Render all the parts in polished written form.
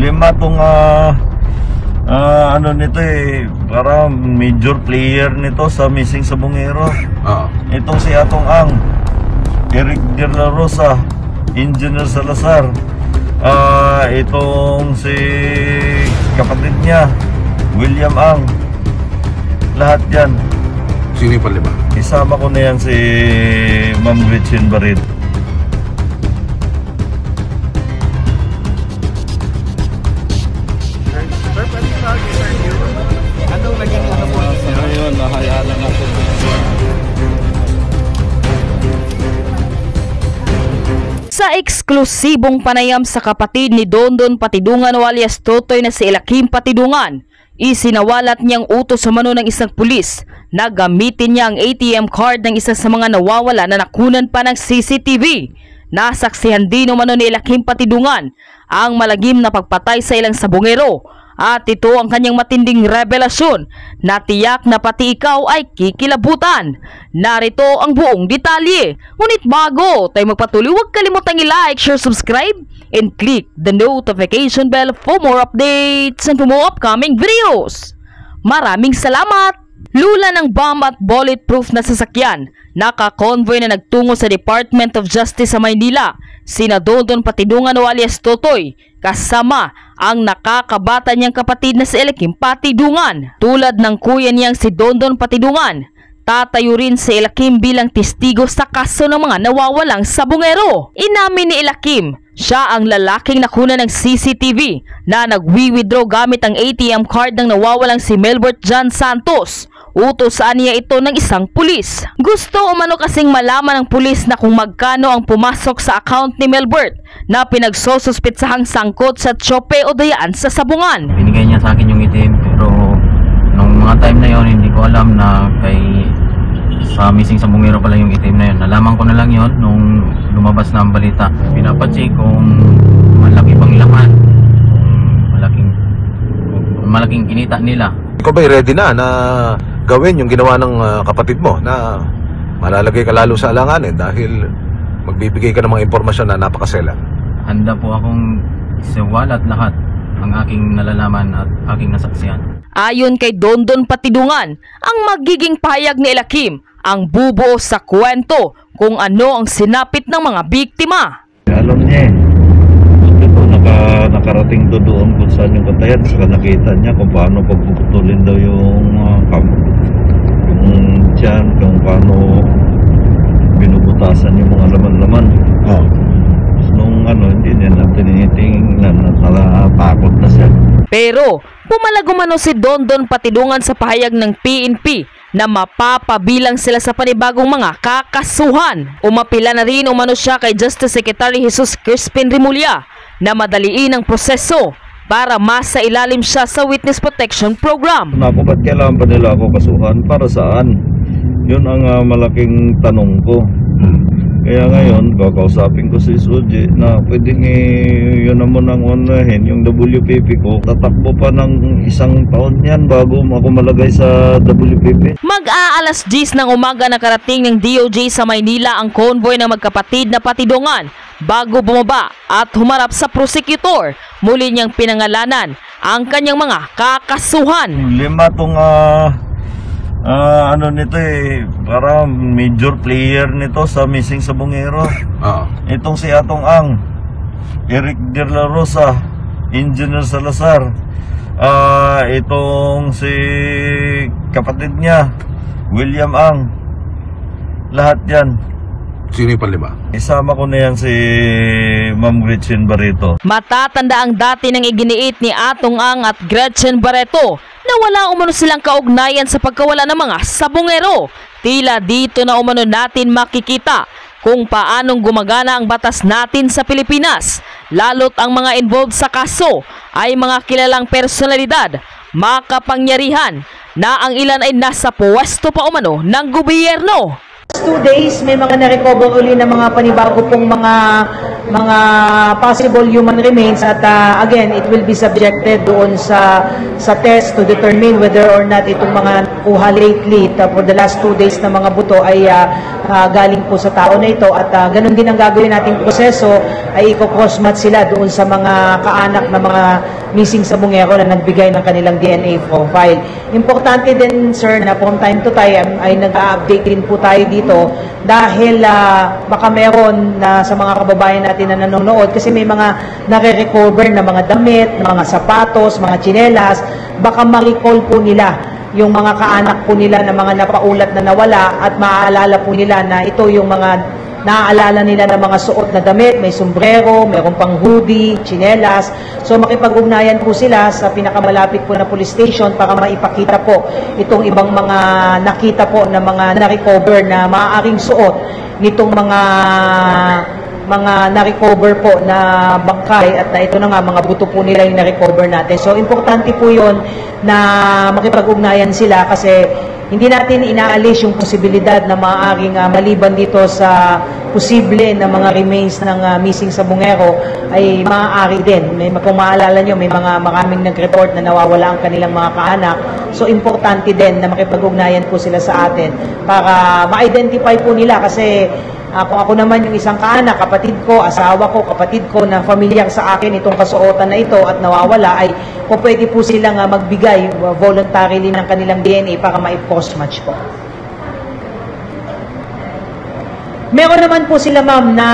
Lima tong ano nito para major player nito sa Missing sa Bungero. Itong si Atong Ang, Eric De La Rosa, Engineer Salazar, itong si kapatid niya, William Ang. Lahat yan. Sino yung panlima? Isama ko na yan si Ma'am Gretchen Barreto. Anong naging ano po? Ayun, nahayaan lang natin. Sa eksklusibong panayam sa kapatid ni Dondon Patidungan alias Totoy na si Elakim Patidungan, isinawalat niyang utos sa mano ng isang pulis na gamitin niya ang ATM card ng isa sa mga nawawala na nakunan pa ng CCTV. Nasaksihan din umano ni Elakim Patidungan ang malagim na pagpatay sa ilang sabongero. At ito ang kanyang matinding revelasyon na tiyak na pati ikaw ay kikilabutan. Narito ang buong detalye. Ngunit bago tayo magpatuloy, huwag kalimutang i-like, share, subscribe, and click the notification bell for more updates and for more upcoming videos. Maraming salamat! Lula ng bomb at bulletproof na sasakyan, naka-convoy na nagtungo sa Department of Justice sa Maynila, sina Dondon Patidungan alias Totoy, kasama ang nakakabata niyang kapatid na si Elakim Patidungan. Tulad ng kuya niyang si Dondon Patidungan, tatayo rin si Elakim bilang testigo sa kaso ng mga nawawalang sabongero. Inamin ni Elakim, siya ang lalaking nakuna ng CCTV na nagwi-withdraw gamit ang ATM card ng nawawalang si Melbert John Santos. Utos sa niya ito ng isang pulis. Gusto umano kasing malaman ng pulis na kung magkano ang pumasok sa account ni Melbert na pinagsosuspitsahang sangkot sa tsope o dayaan sa sabungan. Binigay niya sa akin yung itim, pero nung mga time na yon hindi ko alam na sa Missing sa Bungero pala yung itim na yun. Nalaman ko na lang yon nung lumabas na ang balita. Pinapacheck kung malaki bang laman, kung malaking kinita nila. Ikaw ba'y ready na gawin yung ginawa ng kapatid mo na malalagay ka lalo sa alanganin dahil magbibigay ka ng mga impormasyon na napakasela? Handa po akong siwalat lahat ang aking nalalaman at aking nasaksihan. Ayon kay Dondon Patidungan, ang magiging pahayag ni Elakim ang bubuo sa kwento kung ano ang sinapit ng mga biktima. Alam niya nakarating to doon kung saan yung katayan, saka nakita niya kung paano pagpuputulin daw yung tiyan, kung paano binubutasan yung mga laman-laman. Nung hindi niya na tinitingnan, natatakot na siya. Pero pumalag umano si Dondon Patidungan sa pahayag ng PNP na mapapabilang sila sa panibagong mga kakasuhan. Umapila na rin umano siya kay Justice Secretary Jesus Crispin Remulla na madaliin ang proseso para masa ilalim siya sa Witness Protection Program. Bakit kailangan pa nila ako kasuhan? Para saan? Yun ang malaking tanong ko. Kaya ngayon, kakausapin ko si Suji na pwedeng yun naman ang unahin, yung WPP ko. Tatakbo pa ng 1 taon yan bago ako malagay sa WPP. Mag-aalas 10 ng umaga nakarating ng DOJ sa Maynila ang convoy ng magkapatid na Patidungan. Bago bumaba at humarap sa prosecutor, muli niyang pinangalanan ang kanyang mga kakasuhan. 5 tong ano nito para major player nito sa Missing sa Bungero. Itong si Atong Ang, Eric De La Rosa, Engineer Salazar, itong si kapatid niya, William Ang. Lahat yan. Sino yung panlima? Isama ko na yan si Ma'am Gretchen Barreto. Matatanda ang dati ng iginiit ni Atong Ang at Gretchen Barreto na wala umano silang kaugnayan sa pagkawala ng mga sabongero. Tila dito na umano natin makikita kung paanong gumagana ang batas natin sa Pilipinas. Lalo't ang mga involved sa kaso ay mga kilalang personalidad, makapangyarihan na ang ilan ay nasa pwesto pa umano ng gobyerno. last 2 days, may mga na-recover uli na mga panibago pong mga possible human remains at again, it will be subjected doon sa test to determine whether or not itong mga kuha lately for the last 2 days na mga buto ay galing po sa tao na ito at ganun din ang gagawin nating proseso ay i-cross-match sila doon sa mga kaanak na mga missing sa Bungero na nagbigay ng kanilang DNA profile. Importante din, sir, na from time to time ay nag-update din po tayo dito dahil baka meron na sa mga kababayan natin na nanonood kasi may mga nare-recover na mga damit, mga sapatos, mga tsinelas, baka ma-recall po nila yung mga kaanak po nila na mga napaulat na nawala at maaalala po nila na ito yung mga naaalala nila ng mga suot na damit, may sombrero, mayroon pang hoodie, tsinelas. So makipag-ugnayan po sila sa pinakamalapit po na police station para maipakita po itong ibang mga nakita po na mga na-recover na maaaring suot nitong mga na-recover po na bangkay at na ito na nga mga buto po nila yung na-recover natin. So importante po yun na makipag-ugnayan sila kasi hindi natin inaalis yung posibilidad na maaaring maliban dito sa posible na mga remains ng missing sa Bungero ay maaari din. Kung maalala nyo, may maraming nag-report na nawawala ang kanilang mga kaanak. So, importante din na makipag-ugnayan po sila sa atin para ma-identify po nila kasi kung ako naman yung isang kaanak, kapatid ko, asawa ko, kapatid ko na familiar sa akin itong kasuotan na ito at nawawala ay kung pwede po silang magbigay voluntarily ng kanilang DNA para ma-cross-match po. Meron naman po sila, ma'am, na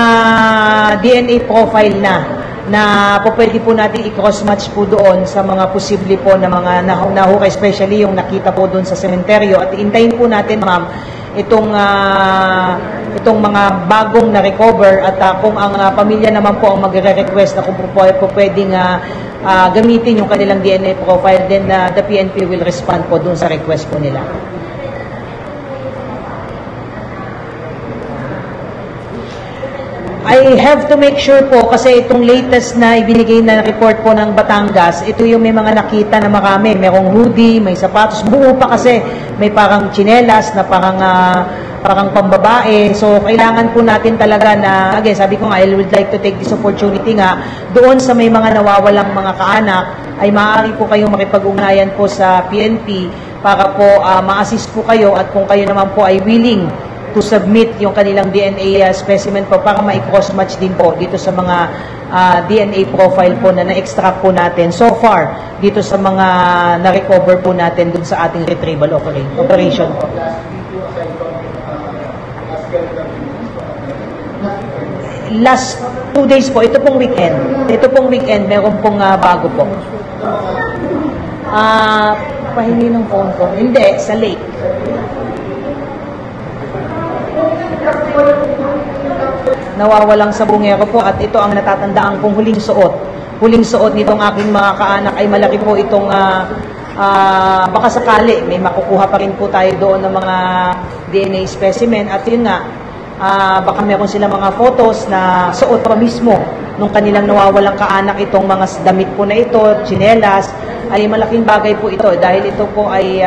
DNA profile na po pwede po natin i-cross-match po doon sa mga posible po na mga nahukay, especially yung nakita po doon sa sementeryo. At intayin po natin, ma'am, itong mga bagong na-recover at kung ang pamilya naman po ang magre-request na kung po pwedeng gamitin yung kanilang DNA profile, then the PNP will respond po dun sa request po nila. I have to make sure po kasi itong latest na ibinigay na report po ng Batangas, ito yung may mga nakita na marami. Merong hoodie, may sapatos, buo pa kasi may parang tsinelas na parang pambabae. So, kailangan po natin talaga na, again, sabi ko nga, I would like to take this opportunity nga, doon sa may mga nawawalang mga kaanak, ay maaari po kayong makipag-ugnayan po sa PNP para po ma-assist po kayo at kung kayo naman po ay willing to submit yung kanilang DNA specimen po para ma-cross-match din po dito sa mga DNA profile po na na-extract po natin so far dito sa mga na-recover po natin dun sa ating retrieval operation po. Last 2 days po, ito pong weekend, meron pong bago po. Pahingi ng phone ko. Hindi, sa lake. Nawawalang sa Bungero po at ito ang natatandaan kong huling suot. Huling suot nitong aking mga kaanak ay malaki po itong baka sakali may makukuha pa rin po tayo doon ng mga DNA specimen at yun nga baka meron sila mga photos na suot pa mismo nung kanilang nawawalang kaanak itong mga damit po na ito, tsinelas, ay malaking bagay po ito dahil ito po ay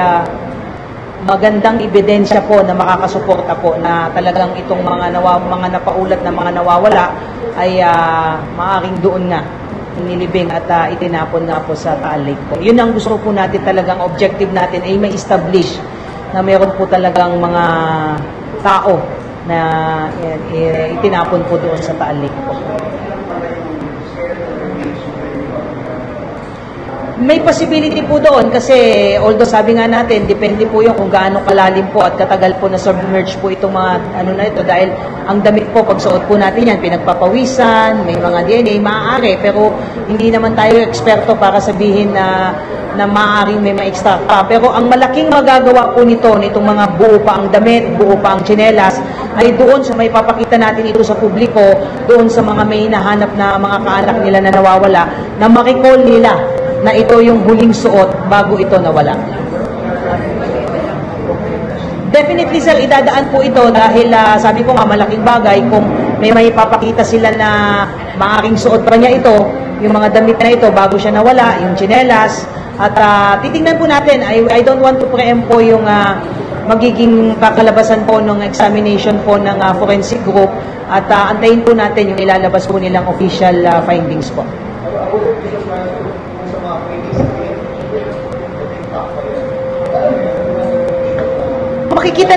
magandang ebidensya po na makakasuporta po na talagang itong mga napaulat na mga nawawala ay maaring doon nga inilibing at itinapon nga po sa Taal Lake po. Yun ang gusto po natin talagang objective natin ay may establish na meron po talagang mga tao na itinapon po doon sa Taal Lake po. May possibility po doon kasi although sabi nga natin, depende po yung kung gaano kalalim po at katagal po na submerge po itong mga ano na ito dahil ang damit po pag suot po natin yan, pinagpapawisan, may mga DNA, maaari pero hindi naman tayo eksperto para sabihin na maaaring may ma-extract pa. Pero ang malaking magagawa po nitong mga buo pa ang damit, buo pa ang tsinelas, ay doon sa may papakita natin ito sa publiko, doon sa mga may hinahanap na mga kaanak nila na nawawala, na makicall nila na ito yung huling suot bago ito nawala. Definitely sir, idadaan po ito dahil sabi ko nga malaking bagay kung may papakita sila na maaaring suot pa niya ito, yung mga damit na ito bago siya nawala, yung tsinelas, at titingnan po natin, I don't want to preempt po yung magiging kakalabasan po ng examination po ng forensic group at antayin po natin yung ilalabas po nilang official findings po. Makikita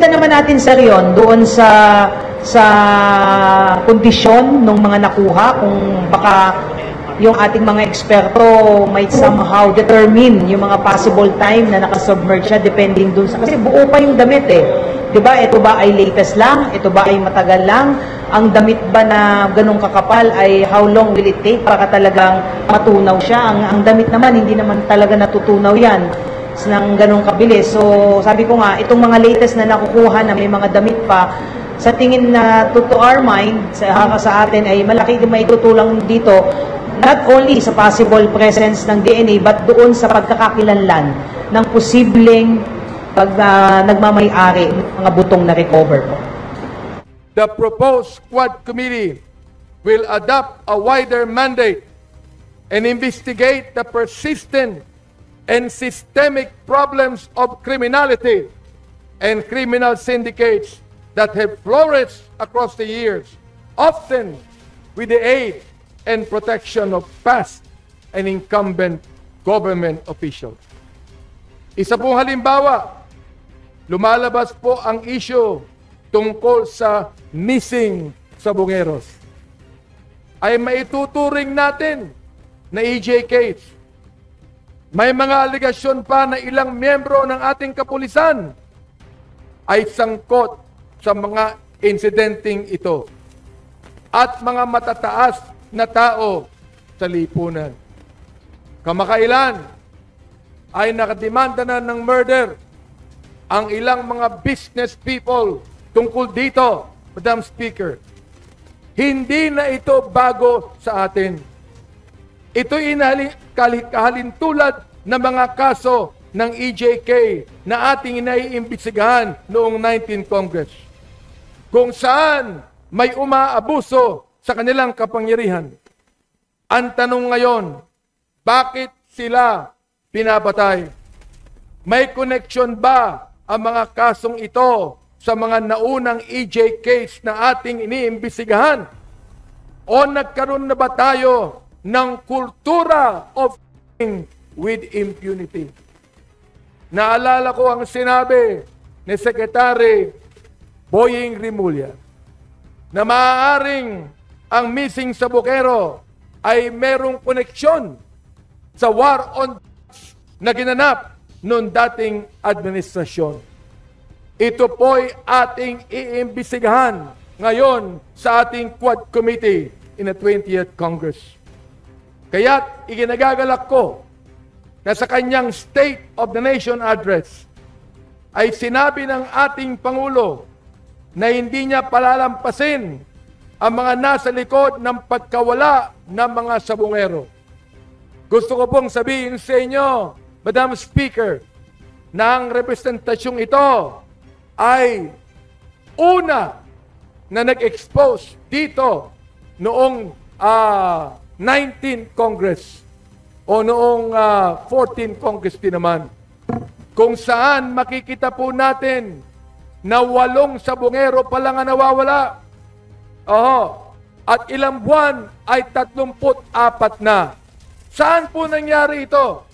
naman natin sir yun doon sa kondisyon ng mga nakuha, kung baka yung ating mga eksperto might somehow determine yung mga possible time na nakasubmerge siya depending dun sa, kasi buo pa yung damit eh. Diba? Ito ba ay latest lang? Ito ba ay matagal lang? Ang damit ba na ganong kakapal ay how long will it take para talagang matunaw siya? Ang damit naman, hindi naman talaga natutunaw yan ng ganong kabilis. So, sabi ko nga, itong mga latest na nakukuha na may mga damit pa, sa tingin na to our mind, sa atin ay malaki din maitutulang dito, not only sa possible presence ng DNA, but doon sa pagkakakilanlan ng posibleng nagmamay-ari ng mga butong na recover po. The proposed Quad Committee will adopt a wider mandate and investigate the persistent and systemic problems of criminality and criminal syndicates that have flourished across the years, often with the aid and protection of past and incumbent government officials. Isa pong halimbawa, lumalabas po ang issue tungkol sa missing sabongeros. Ay maituturing natin na EJ case. May mga aligasyon pa na ilang miyembro ng ating kapulisan ay sangkot sa mga insidenteng ito at mga matataas na tao sa lipunan. Kamakailan ay nakademanda na ng murder ang ilang mga business people tungkol dito, Madam Speaker. Hindi na ito bago sa atin. Ito'y kahalintulad ng mga kaso ng EJK na ating inaiimbestigahan noong 19th Congress, kung saan may umaabuso sa kanilang kapangyarihan. Ang tanong ngayon, bakit sila pinapatay? May connection ba ang mga kasong ito sa mga naunang EJ case na ating iniimbestigahan? O nagkaroon na ba tayo ng kultura of with impunity? Naalala ko ang sinabi ni Secretary Boying Rimulya na maaaring ang missing sabukero ay merong koneksyon sa war on drugs na ginanap noong dating administrasyon. Ito po'y ating iimbestigahan ngayon sa ating Quad Committee in the 20th Congress. Kaya't iginagagalak ko na sa kanyang State of the Nation address ay sinabi ng ating Pangulo na hindi niya palalampasin ang mga nasa likod ng pagkawala ng mga sabungero. Gusto ko pong sabihin sa inyo, Madam Speaker, na ang representasyong ito ay una na nag-expose dito noong 19th Congress o noong 14th Congress din naman, kung saan makikita po natin na 8 sabungero pa lang ang nawawala. At ilang buwan ay 34 na. Saan po nangyari ito?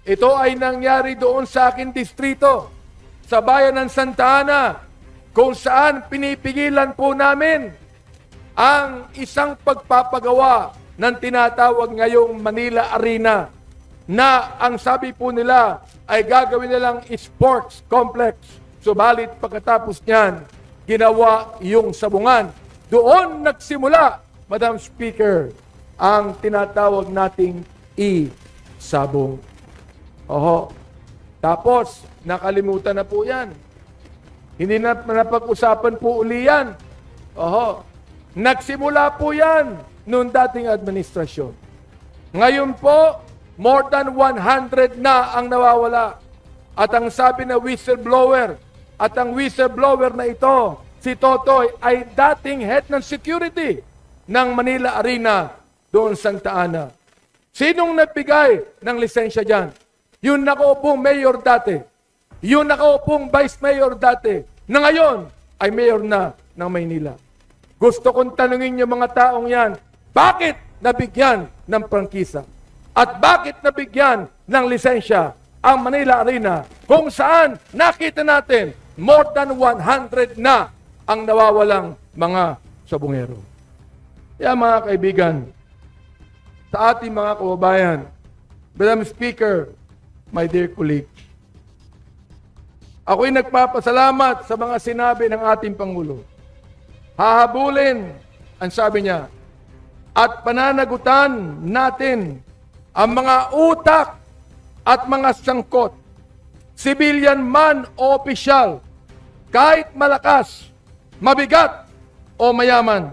Ito ay nangyari doon sa aking distrito, sa bayan ng Santa Ana, kung saan pinipigilan po namin ang isang pagpapagawa ng tinatawag ngayong Manila Arena na ang sabi po nila ay gagawin nilang sports complex. Subalit pagkatapos niyan, ginawa yung sabungan. Doon nagsimula, Madam Speaker, ang tinatawag nating sabong. Tapos, nakalimutan na po yan. Hindi na napag-usapan po uli yan. Nagsimula po yan noong dating administrasyon. Ngayon po, more than 100 na ang nawawala. At ang sabi na whistleblower, at ang whistleblower na ito, si Totoy, ay dating head ng security ng Manila Arena doon Santa Ana. Sinong nagbigay ng lisensya dyan? Yung nakaupo mayor dati. yung nakaupong Vice Mayor dati, na ngayon ay Mayor na ng Maynila. Gusto kong tanungin yung mga taong yan, bakit nabigyan ng prangkisa? At bakit nabigyan ng lisensya ang Manila Arena kung saan nakita natin more than 100 na ang nawawalang mga sabungero? Kaya mga kaibigan, sa ating mga kababayan, Madam Speaker, my dear colleagues, ako'y nagpapasalamat sa mga sinabi ng ating Pangulo. Hahabulin, ang sabi niya, at pananagutan natin ang mga utak at mga sangkot, civilian man o opisyal, kahit malakas, mabigat o mayaman,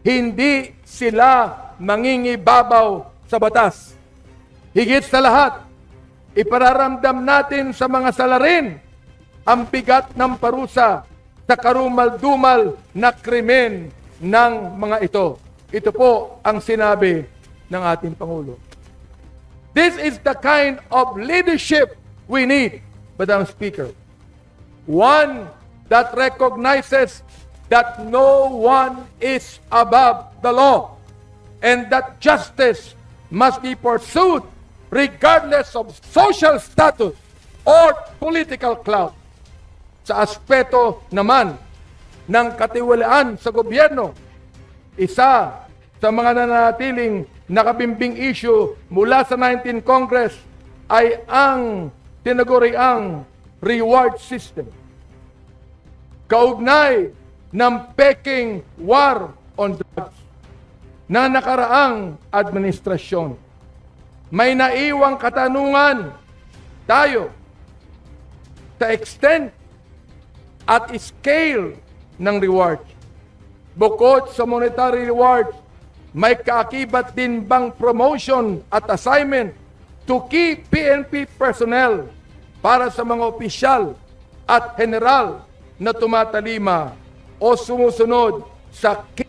hindi sila mangingibabaw sa batas. Higit sa lahat, ipararamdam natin sa mga salarin ang bigat ng parusa sa karumal-dumal na krimen ng mga ito. Ito po ang sinabi ng ating Pangulo. This is the kind of leadership we need, Madam Speaker. One that recognizes that no one is above the law and that justice must be pursued regardless of social status or political clout. Sa aspeto naman ng katiwalaan sa gobyerno, isa sa mga nanatiling nakabimbing issue mula sa 19th Congress ay ang tinaguriang reward system. Kaugnay ng Peking War on Drugs na nakaraang administrasyon, may naiwang katanungan tayo sa extent at scale ng reward. Bukod sa monetary reward, may kaakibat din bang promotion at assignment to key PNP personnel para sa mga opisyal at general na tumatalima o sumusunod sa key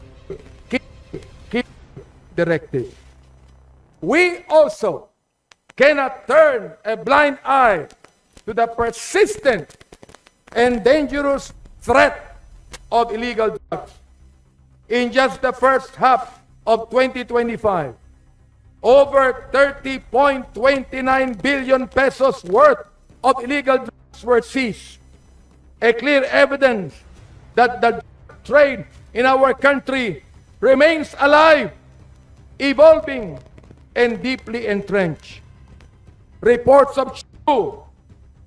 directive. We also cannot turn a blind eye to the persistent and dangerous threat of illegal drugs. In just the first half of 2025, over 30.29 billion pesos worth of illegal drugs were seized. A clear evidence that the trade in our country remains alive, evolving, and deeply entrenched. Reports of Chu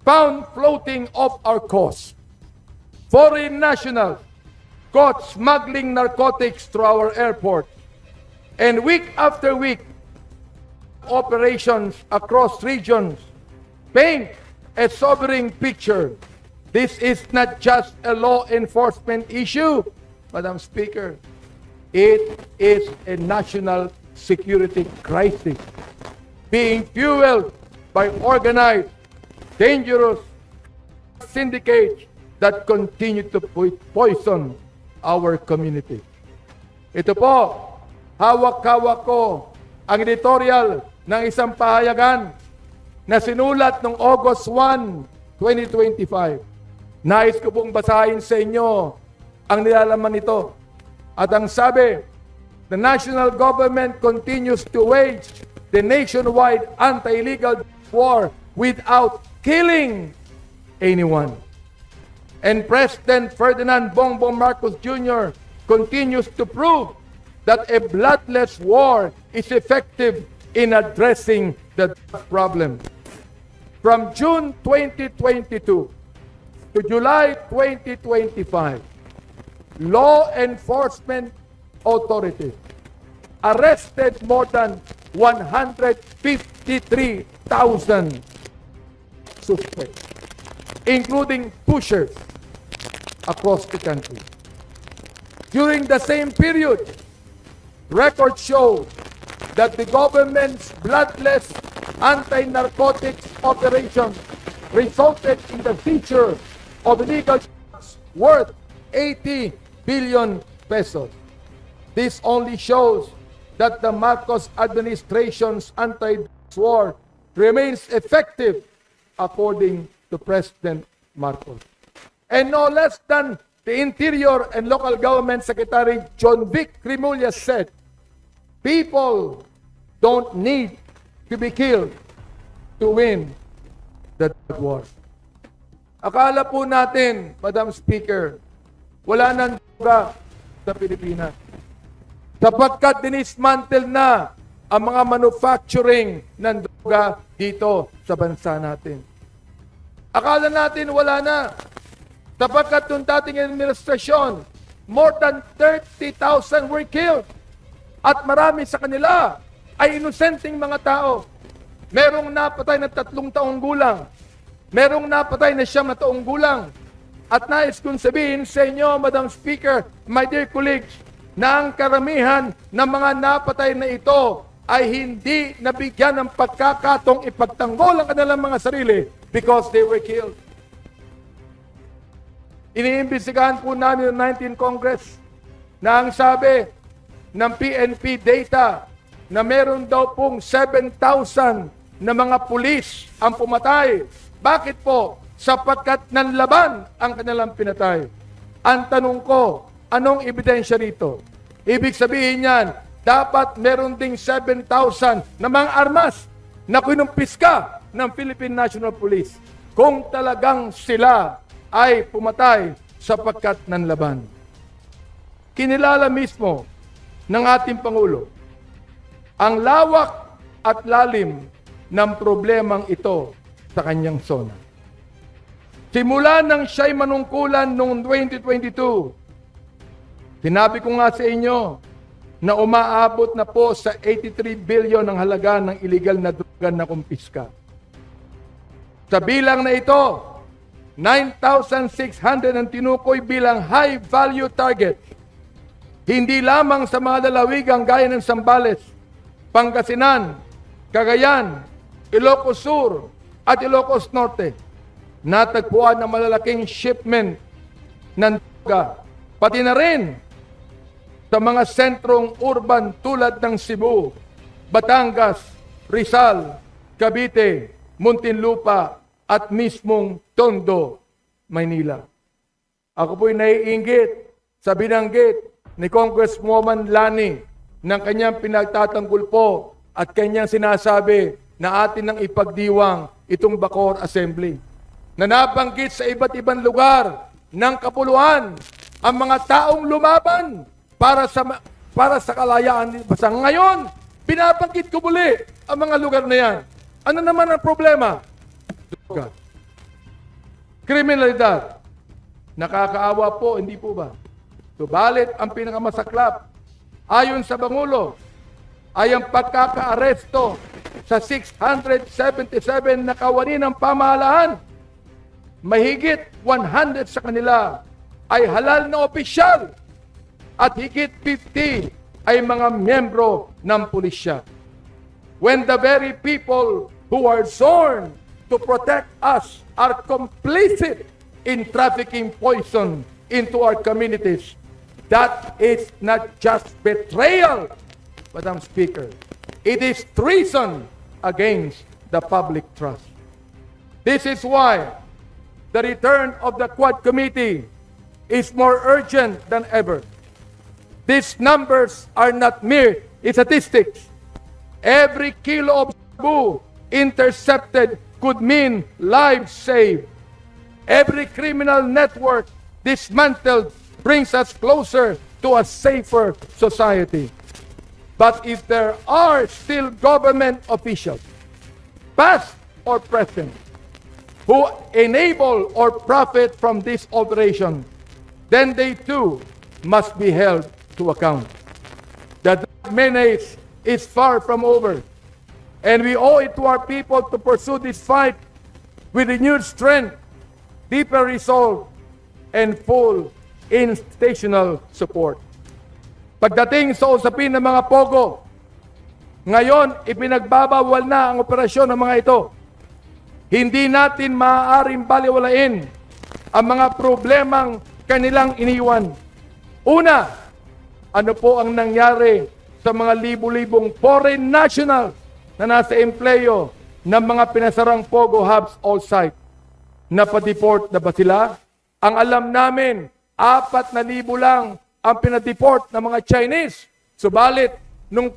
found floating off our coast. Foreign nationals caught smuggling narcotics through our airport. And week after week, operations across regions paint a sobering picture. This is not just a law enforcement issue, Madam Speaker. It is a national security crisis being fueled by organized, dangerous syndicates that continue to poison our community. Ito po, hawak-hawak ko ang editorial ng isang pahayagan na sinulat noong August 1, 2025. Nais ko pong basahin sa inyo ang nilalaman nito. At ang sabi, the national government continues to wage the nationwide anti-illegal war without killing anyone. And President Ferdinand Bongbong Marcos Jr. continues to prove that a bloodless war is effective in addressing the problem. From June 2022 to July 2025, law enforcement authorities arrested more than 153,000 suspects, including pushers across the country. During the same period, records show that the government's bloodless anti-narcotics operation resulted in the seizure of illegal drugs worth 80 billion pesos. This only shows that the Marcos administration's anti-drugs war remains effective according to President Marcos. And no less than the Interior and Local Government Secretary John Vic Rimulya said, people don't need to be killed to win the war. Akala po natin, Madam Speaker, wala nang droga sa Pilipinas. Sapagkat dinismantle na ang mga manufacturing ng droga dito sa bansa natin. Akala natin wala na. Sapagkat yung dating administrasyon, more than 30,000 were killed. At marami sa kanila ay inosenteng mga tao. Merong napatay na 3 taong gulang. Merong napatay na 9 na taong gulang. At nais kong sabihin sa inyo, Madam Speaker, my dear colleagues, na ang karamihan ng mga napatay na ito ay hindi nabigyan ng pagkakatong ipagtanggol ang kanilang mga sarili because they were killed. Iniimbestigahan po namin ng 19th Congress na ang sabi ng PNP data na meron daw pong 7,000 na mga pulis ang pumatay. Bakit po? Sapagkat nanlaban ang kanilang pinatay. Ang tanong ko, anong ebidensya rito? Ibig sabihin yan, dapat meron ding 7,000 na mga armas na kinumpiska ng Philippine National Police kung talagang sila ay pumatay sapagkat nanlaban. Kinilala mismo ng ating Pangulo ang lawak at lalim ng problemang ito sa kanyang zona. Simula nang siya'y manungkulan noong 2022, sinabi ko nga sa inyo na umaabot na po sa 83 billion ang halaga ng illegal na droga na kumpiska. Sa bilang na ito, 9,600 ang tinukoy bilang high-value target. Hindi lamang sa mga lalawigang gaya ng Zambales, Pangasinan, Cagayan, Ilocos Sur at Ilocos Norte. Natagpuan ng malalaking shipment ng droga, pati na rin sa mga sentrong urban tulad ng Cebu, Batangas, Rizal, Cavite, Muntinlupa at mismong Tondo, Maynila. Ako po'y naiinggit sa binanggit ni Congresswoman Lani ng kanyang pinagtatanggol po at kanyang sinasabi na atin nang ipagdiwang itong Bacoor Assembly. Na nabanggit sa iba't ibang lugar ng kapuluan ang mga taong lumaban para sa kalayaan. Basta ngayon, binabanggit ko muli ang mga lugar na yan. Ano naman ang problema? Droga. Kriminalidad. Nakakaawa po, hindi po ba? Subalit, ang pinakamasaklap, ayon sa Pangulo, ay ang pagkaka-aresto sa 677 na kawani ng pamahalaan. Mahigit 100 sa kanila ay halal na opisyal at higit 50 ay mga miyembro ng pulisya. When the very people who are sworn to protect us are complicit in trafficking poison into our communities, that is not just betrayal, Madam Speaker. It is treason against the public trust. This is why the return of the Quad Committee is more urgent than ever. These numbers are not mere statistics. Every kilo of shabu intercepted could mean lives saved. Every criminal network dismantled brings us closer to a safer society. But if there are still government officials, past or present, who enable or profit from this operation, then they too must be held to account. The drug menace is far from over, and we owe it to our people to pursue this fight with renewed strength, deeper resolve, and full institutional support. Pagdating sa usapin ng mga pogo, ngayon ipinagbabawal na ang operasyon ng mga ito. Hindi natin maaaring baliwalain ang mga problemang kanilang iniwan. Una, ano po ang nangyari sa mga libu-libong foreign nationals na nasa empleyo ng mga pinasarang Pogo Hubs all site? Napadeport na ba sila? Ang alam namin, 4,000 lang ang pinadeport ng mga Chinese. Subalit, nung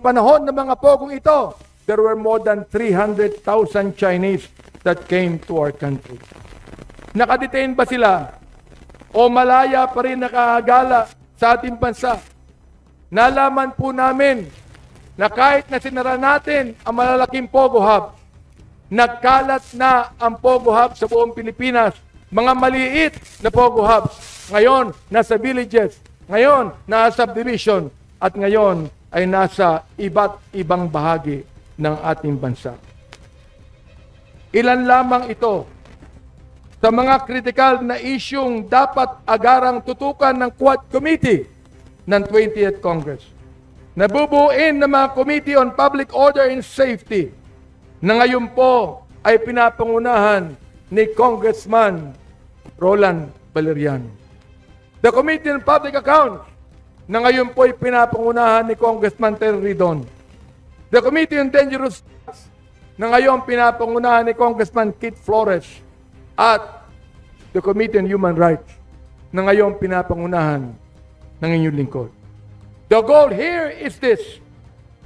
panahon ng mga pogong ito, there were more than 300,000 Chinese that came to our country. Nakadetain ba sila? O malaya pa rin nakagala sa ating bansa? Nalaman po namin na kahit na sinara natin ang malalaking Pogo Hub, nagkalat na ang Pogo Hub sa buong Pilipinas. Mga maliit na Pogo Hubs. Ngayon, nasa villages. Ngayon, nasa subdivision. At ngayon, ay nasa iba't ibang bahagi ng ating bansa. Ilan lamang ito sa mga kritikal na isyung dapat agarang tutukan ng Quad Committee ng 20th Congress. Nabubuin ng mga Committee on Public Order and Safety na ngayon po ay pinapangunahan ni Congressman Roland Valeriano. The Committee on Public Accounts na ngayon po ay pinapangunahan ni Congressman Terry Ridon. The Committee on Dangerous Drugs na ngayon pinapangunahan ni Congressman Kit Flores. At the Committee on Human Rights na ngayon pinapangunahan ng inyong lingkod. The goal here is this: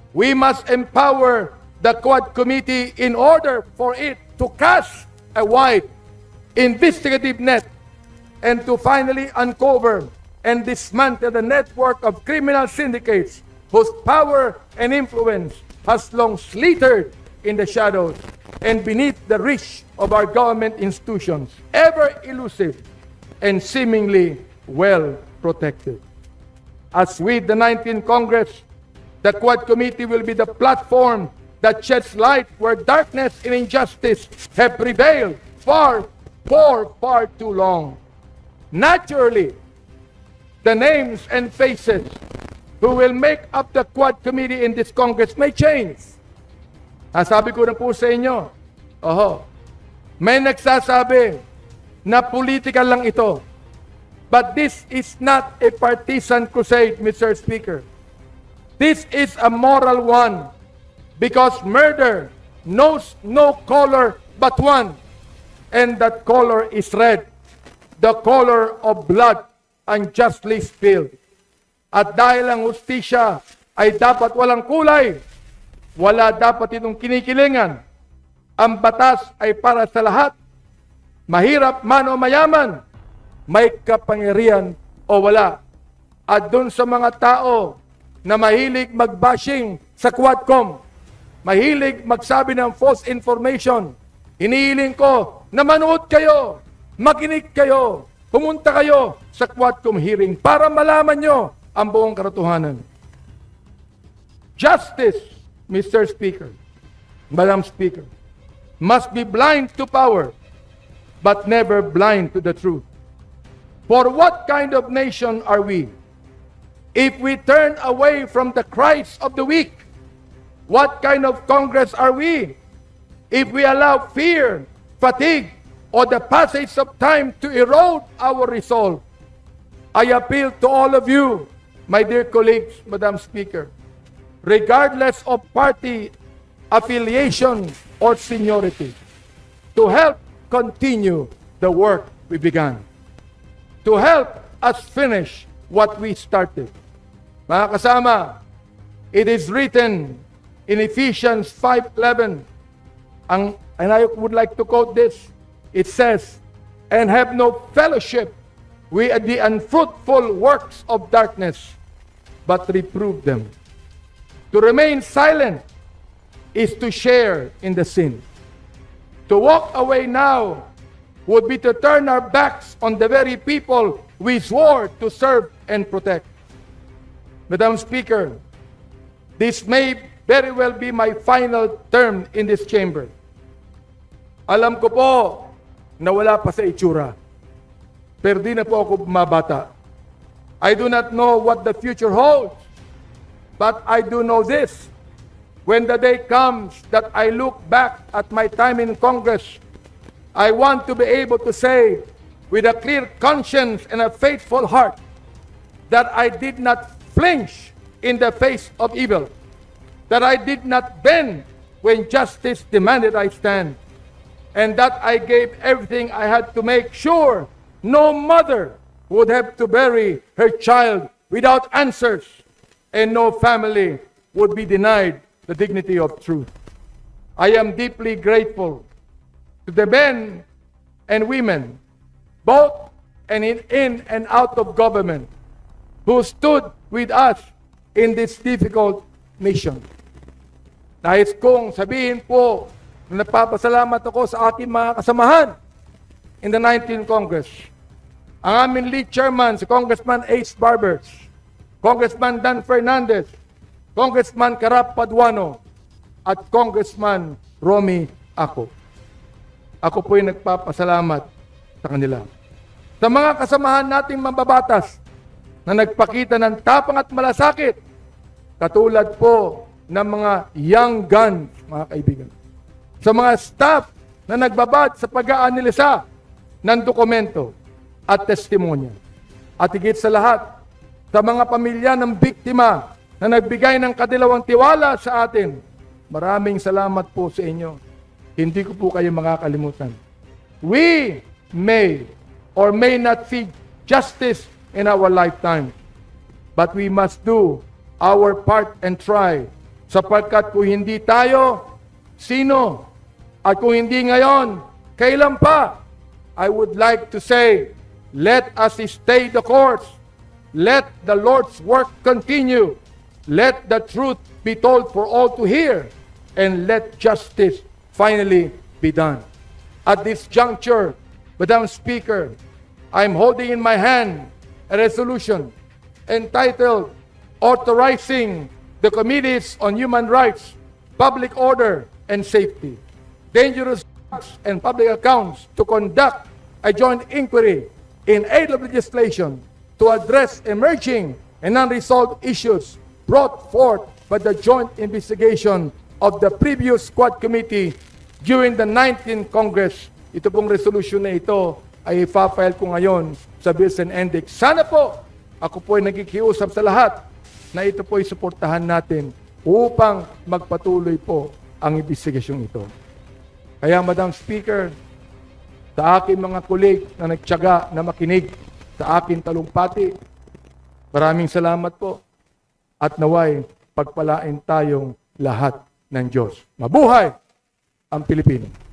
we must empower the Quad Committee in order for it to cast a wide investigative net and to finally uncover and dismantle the network of criminal syndicates whose power and influence has long slithered in the shadows and beneath the reach of our government institutions, ever elusive and seemingly well protected. As with the 19th Congress, the Quad Committee will be the platform that sheds light where darkness and injustice have prevailed for far too long. Naturally, the names and faces who will make up the Quad Committee in this Congress may change. Sabi ko na po sa inyo, may nagsasabi na political lang ito. But this is not a partisan crusade, Mr. Speaker. This is a moral one because murder knows no color but one, and that color is red, the color of blood unjustly spilled. At dahil ang hustisya ay dapat walang kulay, wala dapat itong kinikilingan. Ang batas ay para sa lahat, mahirap man o mayaman, may kapangyarihan o wala. At dun sa mga tao na mahilig mag-bashing sa Quadcom, mahilig magsabi ng false information, hinihiling ko na manood kayo, makinig kayo, pumunta kayo sa Quadcom hearing para malaman nyo ang buong katotohanan. Justice, Mr. Speaker, Madam Speaker, must be blind to power, but never blind to the truth. For what kind of nation are we? If we turn away from the cries of the weak, what kind of Congress are we? If we allow fear, fatigue, or the passage of time to erode our resolve, I appeal to all of you, my dear colleagues, Madam Speaker, regardless of party affiliation or seniority, to help continue the work we began, to help us finish what we started. Mga kasama, it is written in Ephesians 5:11, and I would like to quote this. It says, "And have no fellowship with the unfruitful works of darkness, but reprove them." To remain silent is to share in the sin. To walk away now would be to turn our backs on the very people we swore to serve and protect. Madam Speaker, this may very well be my final term in this chamber. Alam ko po na wala pa sa itsura, pero di na po ako mabata. I do not know what the future holds, but I do know this. When the day comes that I look back at my time in Congress, I want to be able to say with a clear conscience and a faithful heart that I did not flinch in the face of evil, that I did not bend when justice demanded I stand, and that I gave everything I had to make sure no mother would have to bury her child without answers, and no family would be denied the dignity of truth. I am deeply grateful to the men and women, both and in and out of government, who stood with us in this difficult mission. Nais kong sabihin po na nagpapasalamat ako sa aking mga kasamahan in the 19th Congress. Ang aming lead chairman, si Congressman Ace Barbers, Congressman Dan Fernandez, Congressman Karap Paduano, at Congressman Romy Ako. Ako po'y nagpapasalamat sa kanila. Sa mga kasamahan nating mambabatas na nagpakita ng tapang at malasakit, katulad po ng mga young guns, mga kaibigan. Sa mga staff na nagbabad sa pag-aanalisa ng dokumento at testimonya. At higit sa lahat, sa mga pamilya ng biktima na nagbigay ng kadilawang tiwala sa atin, maraming salamat po sa inyo. Hindi ko po kayo makakalimutan. We may or may not see justice in our lifetime, but we must do our part and try, sapagkat kung hindi tayo, sino? At kung hindi ngayon, kailan pa? I would like to say, let us stay the course. Let the Lord's work continue. Let the truth be told for all to hear. And let justice finally be done. At this juncture, Madam Speaker, I'm holding in my hand a resolution entitled Authorizing the Committees on Human Rights, Public Order, and Safety, Dangerous Drugs, and Public Accounts to conduct a joint inquiry in aid of legislation to address emerging and unresolved issues brought forth by the joint investigation of the previous Quad Committee during the 19th Congress. Ito pong resolution na ito ay ipafile ko ngayon sa Bills and Index. Sana po, ako po ay nagkikiusap sa lahat na ito po ay suportahan natin upang magpatuloy po ang investigasyong ito. Kaya Madam Speaker, sa aking mga kulig na nagtiyaga na makinig sa aking talumpati, maraming salamat po at naway pagpalain tayong lahat ng Diyos. Mabuhay ang Pilipino!